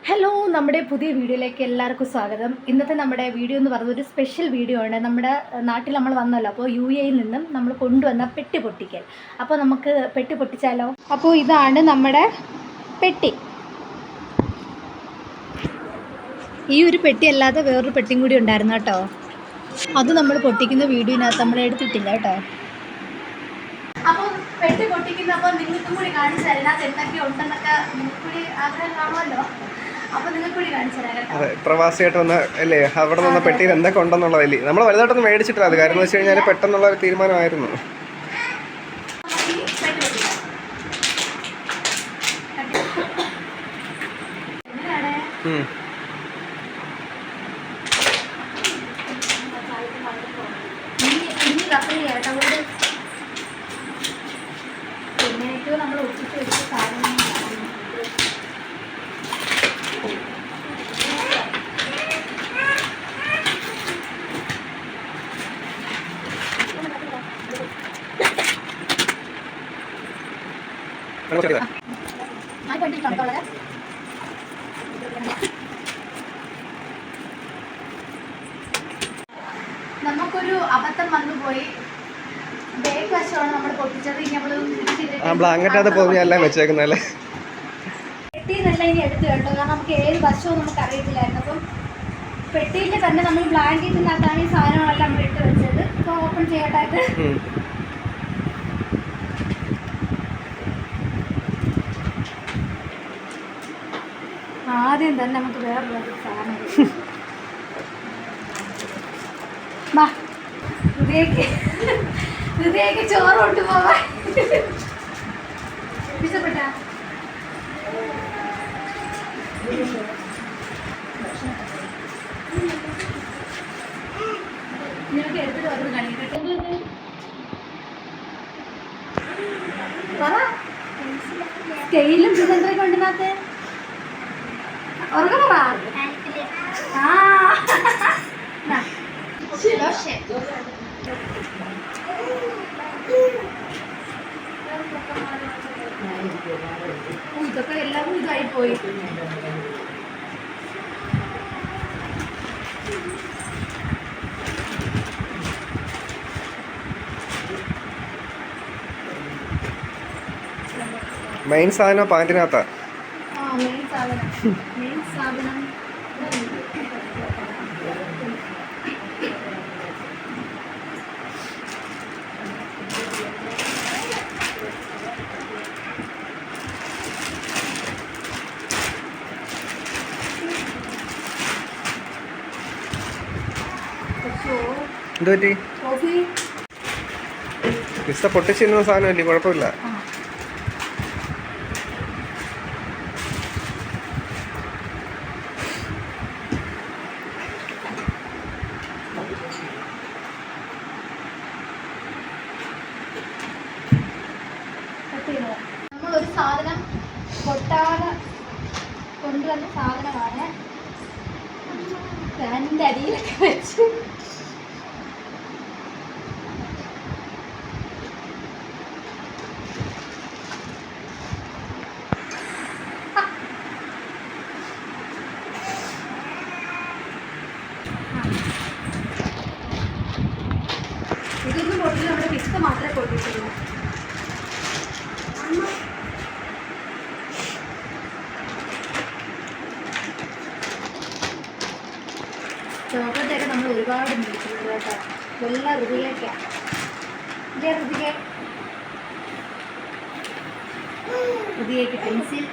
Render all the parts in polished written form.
Hello, നമ്മുടെ പുതിയ വീഡിയോയിലേക്ക് എല്ലാവർക്കും സ്വാഗതം. ഇന്നത്തെ നമ്മുടെ വീഡിയോ എന്ന് പറയുന്നത് ഒരു സ്പെഷ്യൽ വീഡിയോ ആണ്. നമ്മുടെ നാട്ടിൽ നമ്മൾ വന്നല്ലോ, അപ്പോൾ UAE നിന്നും നമ്മൾ കൊണ്ടുവന്ന പെട്ടി പൊട്ടിക്കൽ. അപ്പോൾ നമുക്ക് പെട്ടി പൊട്ടിച്ചാലോ? അപ്പോൾ ഇതാണ് നമ്മുടെ പെട്ടി. ഈ ഒരു പെട്ടി അല്ലാതെ വേറൊരു പെട്ടിയും കൂടി ഉണ്ടായിരുന്നു കേട്ടോ. അത് നമ്മൾ പൊട്ടിക്കുന്ന വീഡിയോനകത്ത് നമ്മൾ എടുത്തിട്ടില്ല കേട്ടോ. അപ്പോൾ പെട്ടി പൊട്ടിക്കുന്നപ്പോൾ നിങ്ങൾക്കും കൂടി കാണിച്ചു തരാം. അതിനകത്ത് എന്തൊക്കെ ഉണ്ടെന്നൊക്കെ നിങ്ങൾക്ക് കൂടി ആഗ്രഹം കാണുമല്ലോ. അതെ, പ്രവാസിയായിട്ട് വന്ന അല്ലേ, അവിടെ നിന്ന് പെട്ടിയിൽ എന്തൊക്കെ ഉണ്ടെന്നുള്ളതല്ലേ. നമ്മൾ വലുതായിട്ടൊന്നും മേടിച്ചിട്ടില്ല. അത് കാര്യം എന്ന് വെച്ച് കഴിഞ്ഞാൽ പെട്ടെന്നുള്ള ഒരു തീരുമാനമായിരുന്നു. പിന്നെ ഏറ്റവും നമ്മൾ ഒട്ടിച്ച് വെച്ച സാധനം നമുക്കൊരു അബദ്ധം വന്നുപോയി. ബാക്ക് വശമാണ് നമ്മൾ പൊട്ടിച്ചത്. ഇനി ബ്ലാങ്കറ്റ് വെച്ചേക്കുന്നല്ലേ പെട്ടിന്നല്ല ഇനി എടുത്തു കേട്ടോ. കാരണം നമുക്ക് ഏത് വശവും നമുക്ക് അറിയത്തില്ലായിരുന്നു. അപ്പം പെട്ടിയിൽ തന്നെ നമ്മൾ ബ്ലാങ്കറ്റിനകത്താണ് ഈ സാധനങ്ങളെല്ലാം നമ്മൾ ഇട്ട് വെച്ചത്. ഇപ്പോൾ ഓപ്പൺ ചെയ്യട്ടായിട്ട് ആദ്യം തന്നെ നമുക്ക് വേറൊരു സാധനം ഹൃദയക്ക് ചോറ് കൊണ്ടുപോവാൻ ഇഷ്ടപ്പെട്ട നിങ്ങൾക്ക് എടുത്തിട്ട് വന്നത് കാണിക്കട്ടെ. പറ, സ്കെയിലും ഇതെന്തൊക്കെ ഉണ്ടെന്നകത്ത് ഉറക്കെ പറ. ഇതൊക്കെ എല്ലാം ഇതായി പോയി. മെയിൻ സാധനം പാൻറ്റിനകത്താ. മെയിൻ സാധനം എന്ത് പറ്റി? പിസ്ത പൊട്ടിച്ചിരുന്ന സാധനമല്ലേ, കുഴപ്പമില്ല. നമ്മളൊരു സാധനം പൊട്ടാതെ കൊണ്ടുവന്ന സാധനമാണ്. ഫാനിൻ്റെ അടിയിലൊക്കെ വെച്ച് ഇതൊന്നും പൊട്ടില്ല. നമ്മുടെ പിസ്ത മാത്രമേ പൊട്ടിച്ചുള്ളൂ. ചോക്ലേറ്റൊക്കെ നമ്മൾ ഒരുപാട് മേടിച്ചിട്ടുണ്ട് കേട്ടോ. എല്ലാ ഋതികയ്ക്കാണ്. ഋതികയ്ക്ക് പെൻസിൽ,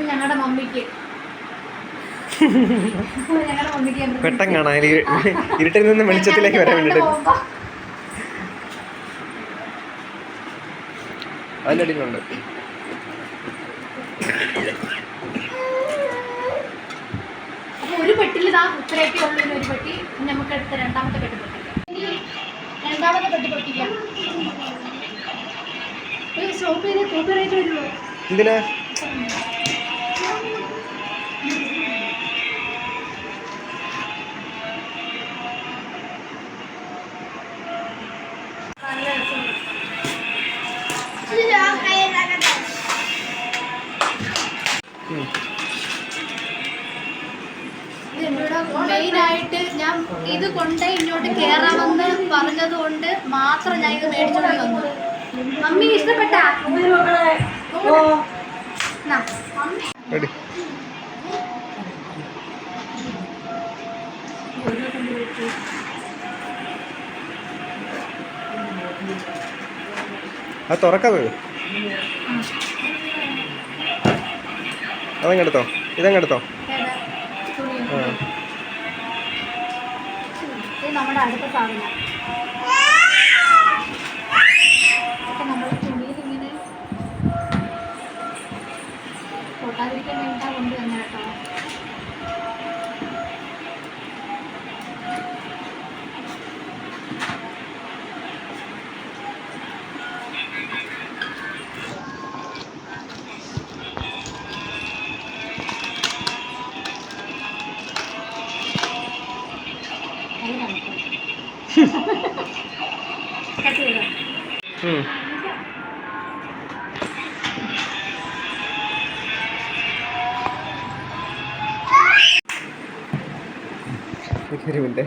ഞങ്ങളുടെ മമ്മിക്ക് പെട്ടെന്ന് കാണാൻ ഇരുട്ടിൽ നിന്ന് വെളിച്ചത്തിലേക്ക് വരാൻ വേണ്ടിട്ട് അതിലടിയിലുണ്ട്. ഒരു പെട്ടിൽ ഇതാ ഇത്രയൊക്കെ ഉള്ളൂ. ഒരു പെട്ടി നമുക്ക് എടുത്ത രണ്ടാമത്തെ പെട്ടി പൊട്ടിക്കാം. രണ്ടാമത്തെ പെട്ടി പൊട്ടിക്കാം. സ്റ്റോപ്പ് ചെയ്ത് കോപ്പിറൈറ്റ് വരുമോ? എന്തിനാ? മെയിനായിട്ട് ഞാൻ ഇത് കൊണ്ട് ഇങ്ങോട്ട് കയറാമെന്ന് പറഞ്ഞത് കൊണ്ട് മാത്രം ഞാൻ ഇത് മേടിച്ചോണ്ട് വന്നു. മമ്മി ഇഷ്ടപ്പെട്ടാ? റെഡി. അത് തുറക്കാതെ അതങ്ങെടുത്തോ, ഇതങ്ങെടുത്തോ. ഇത് നമ്മുടെ അടുത്ത സാധനം. നമ്മൾ തുണിയിൽ ഇങ്ങനെ പൊട്ടാതിരിക്കാൻ വേണ്ടിട്ടാ കൊണ്ട് തന്നെ കേട്ടോ. ഒരു മിനിറ്റ്.